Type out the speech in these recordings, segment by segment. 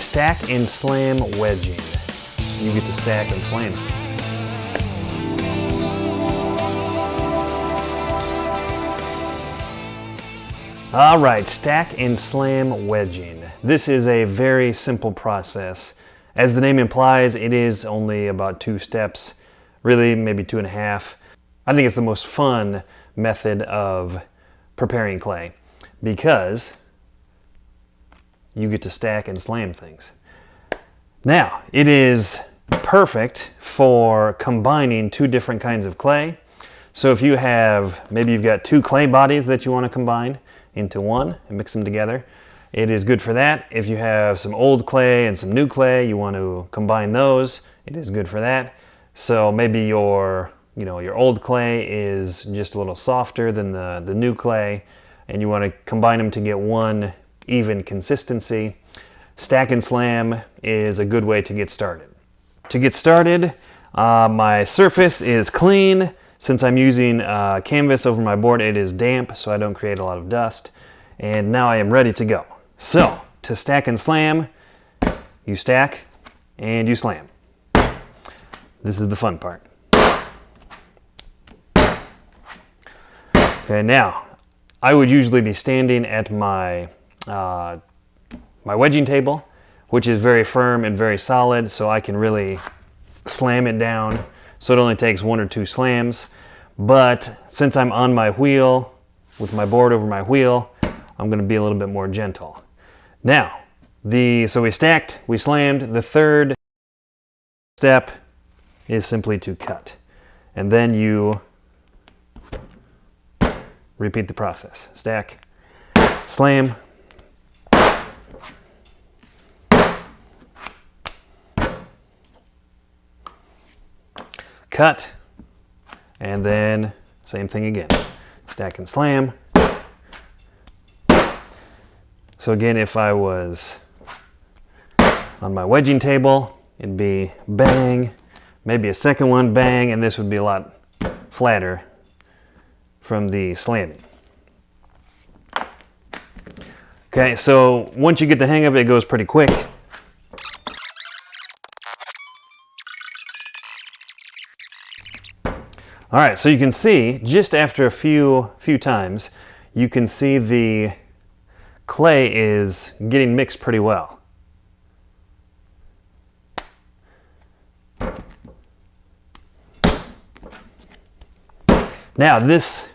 stack and slam wedging. You get to stack and slam things. All right, stack and slam wedging. This is a very simple process. As the name implies, it is only about 2 steps, really maybe 2.5. I think it's the most fun method of preparing clay because you get to stack and slam things. Now, it is perfect for combining 2 different kinds of clay. So if you have, maybe you've got 2 clay bodies that you want to combine into one and mix them together, it is good for that. If you have some old clay and some new clay, you want to combine those, it is good for that. So maybe your old clay is just a little softer than the new clay, and you want to combine them to get one even consistency. Stack and slam is a good way to get started. To get started, my surface is clean. Since I'm using canvas over my board, it is damp, so I don't create a lot of dust. And now I am ready to go. So, to stack and slam, you stack and you slam. This is the fun part. Okay, now, I would usually be standing at my wedging table, which is very firm and very solid, so I can really slam it down. So it only takes 1 or 2 slams. But since I'm on my wheel, with my board over my wheel, I'm going to be a little bit more gentle. Now, so we stacked, we slammed. The third step is simply to cut. And then you repeat the process. Stack, slam, cut, and then same thing again. Stack and slam. So again, if I was on my wedging table, it'd be bang, maybe a second one, bang, and this would be a lot flatter from the slamming. Okay, so once you get the hang of it, it goes pretty quick. All right, so you can see just after a few times, you can see the clay is getting mixed pretty well. Now this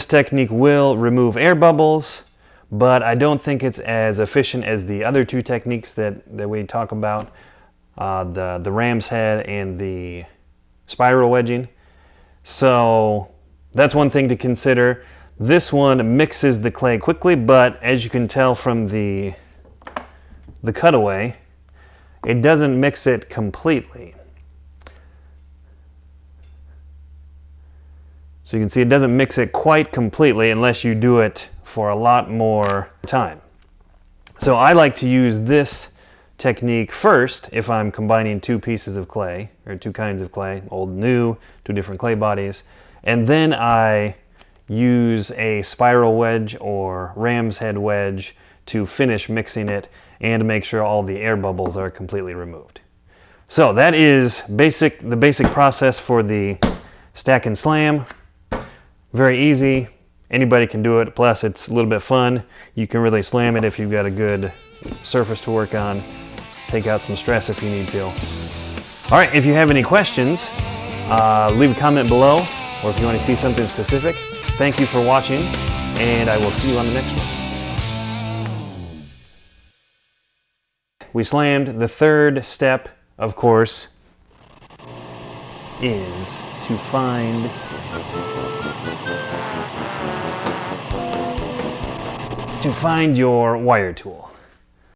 technique will remove air bubbles, but I don't think it's as efficient as the other 2 techniques that we talk about, the ram's head and the spiral wedging. So that's one thing to consider. This one mixes the clay quickly, but as you can tell from the cutaway, it doesn't mix it completely. So you can see it doesn't mix it quite completely unless you do it for a lot more time. So I like to use this technique first if I'm combining 2 pieces of clay, or 2 kinds of clay, old and new, 2 different clay bodies, and then I use a spiral wedge or ram's head wedge to finish mixing it and make sure all the air bubbles are completely removed. So that is the basic process for the stack and slam. Very easy, anybody can do it, plus it's a little bit fun. You can really slam it if you've got a good surface to work on. Take out some stress if you need to. All right, if you have any questions, leave a comment below, or if you want to see something specific. Thank you for watching, and I will see you on the next one. We slammed. The third step, of course, is to find your wire tool.